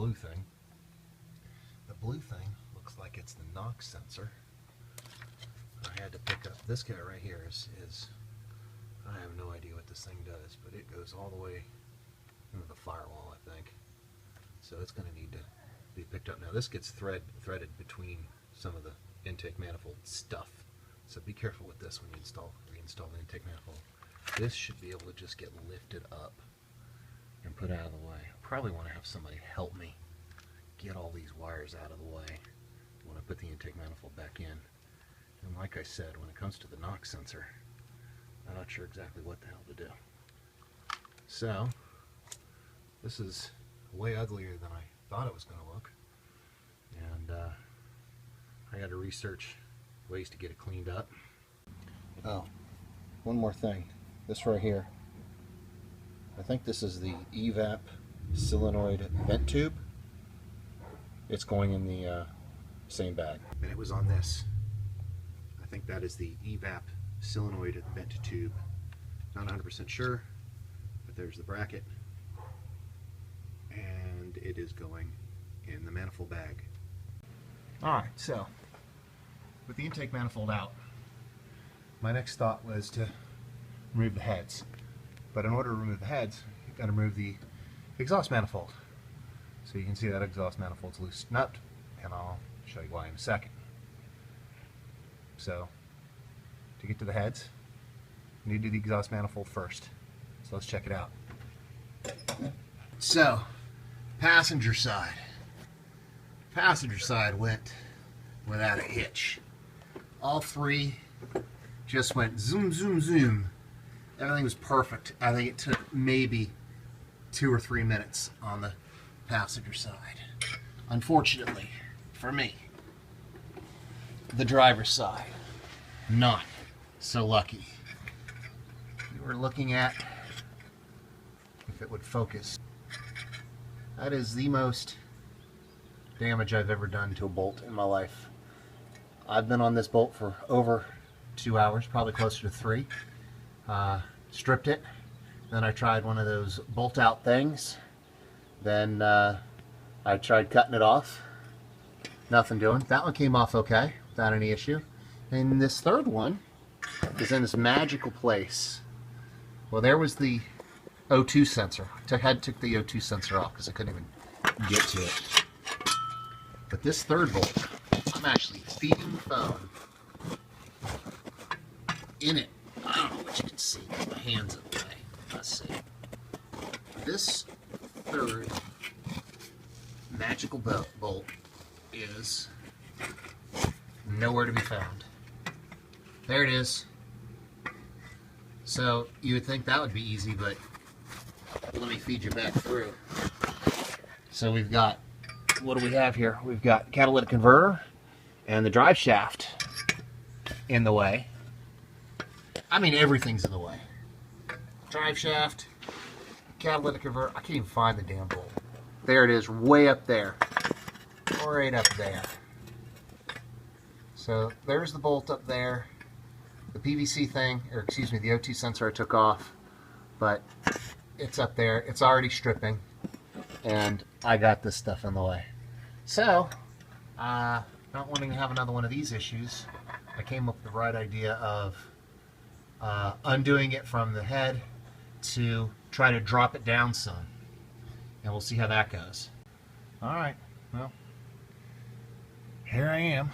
blue thing. The blue thing looks like it's the knock sensor. I had to pick up this guy right here. I have no idea what this thing does, but it goes all the way into the firewall, I think. So it's going to need to be picked up. Now this gets threaded between some of the intake manifold stuff, so be careful with this when you reinstall the intake manifold. This should be able to just get lifted up and put out of the way. I probably want to have somebody help me get all these wires out of the way when I put the intake manifold back in. And like I said, when it comes to the knock sensor, I'm not sure exactly what the hell to do. So this is way uglier than I thought it was going to look, and I got to research ways to get it cleaned up. Oh, one more thing. This right here, I think this is the evap solenoid vent tube. It's going in the same bag, and it was on this. I think that is the evap solenoid vent tube. Not 100% sure, but there's the bracket, and it is going in the manifold bag. Alright, so with the intake manifold out, my next thought was to remove the heads. But in order to remove the heads, you've got to remove the exhaust manifold. So you can see that exhaust manifold's loosened up, and I'll show you why in a second. So to get to the heads, you need to do the exhaust manifold first. So let's check it out. So, passenger side. Passenger side went without a hitch. All three just went zoom, zoom, zoom. Everything was perfect. I think it took maybe 2 or 3 minutes on the passenger side. Unfortunately, for me, the driver's side, not so lucky. You were looking at, if it would focus, that is the most damage I've ever done to a bolt in my life. I've been on this bolt for over 2 hours, probably closer to 3. Stripped it, then I tried one of those bolt out things, then I tried cutting it off, nothing doing. That one came off okay, without any issue. And this third one is in this magical place. Well, there was the O2 sensor. I had to take the O2 sensor off because I couldn't even get to it. But this third bolt, I'm actually feeding the phone in it. I don't know what you can see because my hand's in the way. Let's see. This third magical bolt is nowhere to be found. There it is. So you would think that would be easy, but let me feed you back through. So we've got, what do we have here? We've got catalytic converter and the drive shaft in the way. I mean, everything's in the way. Drive shaft, catalytic converter. I can't even find the damn bolt. There it is, way up there. Right up there. So there's the bolt up there. The PVC thing, or excuse me, the O2 sensor I took off, but it's up there. It's already stripping, and I got this stuff in the way. So, not wanting to have another one of these issues, I came up with the right idea of undoing it from the head to try to drop it down some, and we'll see how that goes. Alright, well, here I am.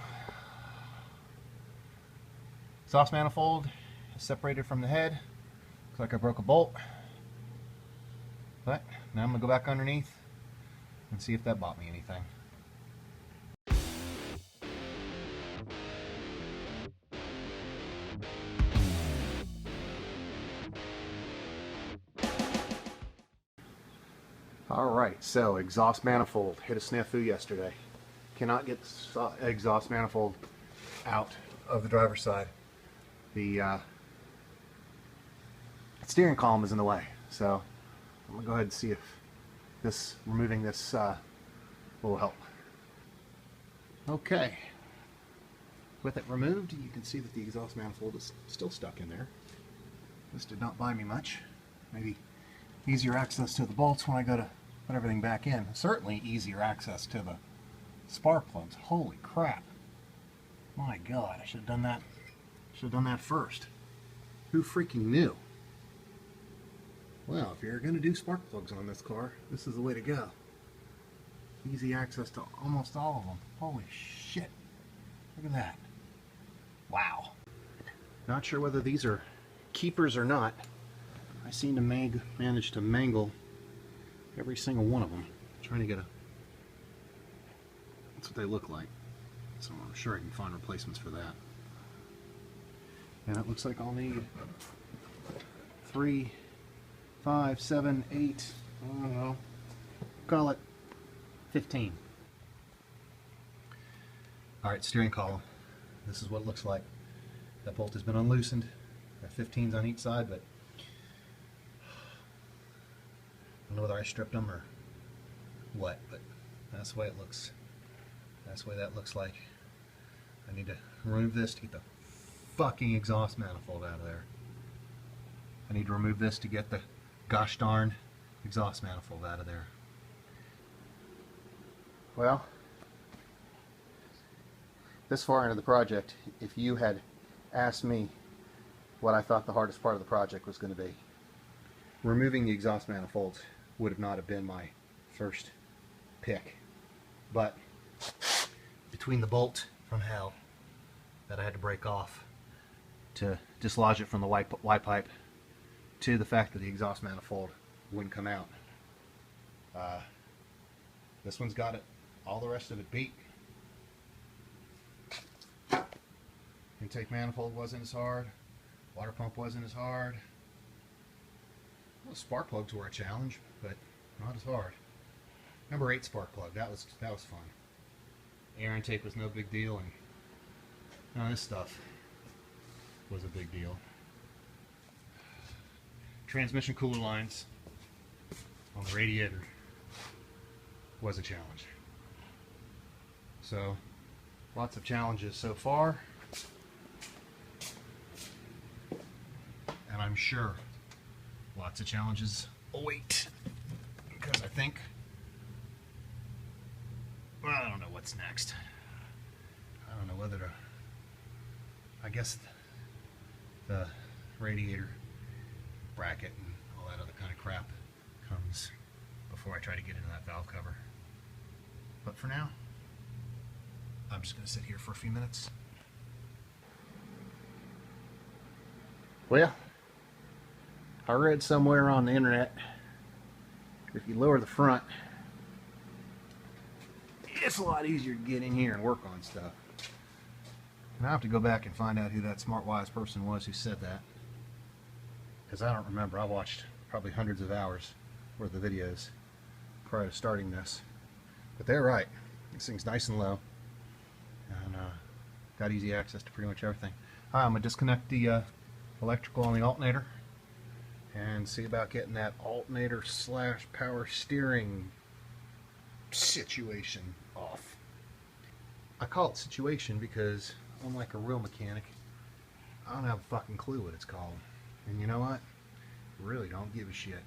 Exhaust manifold is separated from the head. Looks like I broke a bolt. But now I'm going to go back underneath and see if that bought me anything. Alright, so exhaust manifold hit a snafu yesterday. Cannot get the exhaust manifold out of the driver's side. The steering column is in the way, so I'm gonna go ahead and see if removing this will help. Okay, with it removed, you can see that the exhaust manifold is still stuck in there. This did not buy me much. Maybe easier access to the bolts when I go to put everything back in. Certainly easier access to the spark plugs. Holy crap. My God, I should have done that. Should have done that first. Who freaking knew? Well, if you're going to do spark plugs on this car, this is the way to go. Easy access to almost all of them. Holy shit. Look at that. Wow. Not sure whether these are keepers or not. I seem to manage to mangle every single one of them. I'm trying to get a... That's what they look like. So I'm sure I can find replacements for that. And it looks like I'll need 3, 5, 7, 8, I don't know, call it 15. Alright, steering column. This is what it looks like. That bolt has been unloosened. Got 15s on each side, but I don't know whether I stripped them or what, but that's the way it looks. That's the way that looks like. I need to remove this to get the fucking exhaust manifold out of there. I need to remove this to get the gosh darn exhaust manifold out of there. Well, this far into the project, if you had asked me what I thought the hardest part of the project was going to be, removing the exhaust manifolds would have not have been my first pick. But between the bolt from hell that I had to break off to dislodge it from the Y pipe, to the fact that the exhaust manifold wouldn't come out, this one's got it. All the rest of it beat. Intake manifold wasn't as hard. Water pump wasn't as hard. Well, spark plugs were a challenge, but not as hard. Number 8 spark plug. That was fun. Air intake was no big deal, and none of this stuff was a big deal. Transmission cooler lines on the radiator was a challenge. So, lots of challenges so far. And I'm sure lots of challenges await. Because I think, well, I don't know what's next. I don't know whether to, I guess the radiator bracket and all that other kind of crap comes before I try to get into that valve cover. But for now, I'm just going to sit here for a few minutes. Well, I read somewhere on the internet, if you lower the front, it's a lot easier to get in here and work on stuff. And I have to go back and find out who that smart, wise person was who said that. Because I don't remember. I watched probably hundreds of hours worth of videos prior to starting this. But they're right. This thing's nice and low. And got easy access to pretty much everything. I'm going to disconnect the electrical on the alternator and see about getting that alternator / power steering situation off. I call it situation because, unlike a real mechanic, I don't have a fucking clue what it's called. And you know what? I really don't give a shit.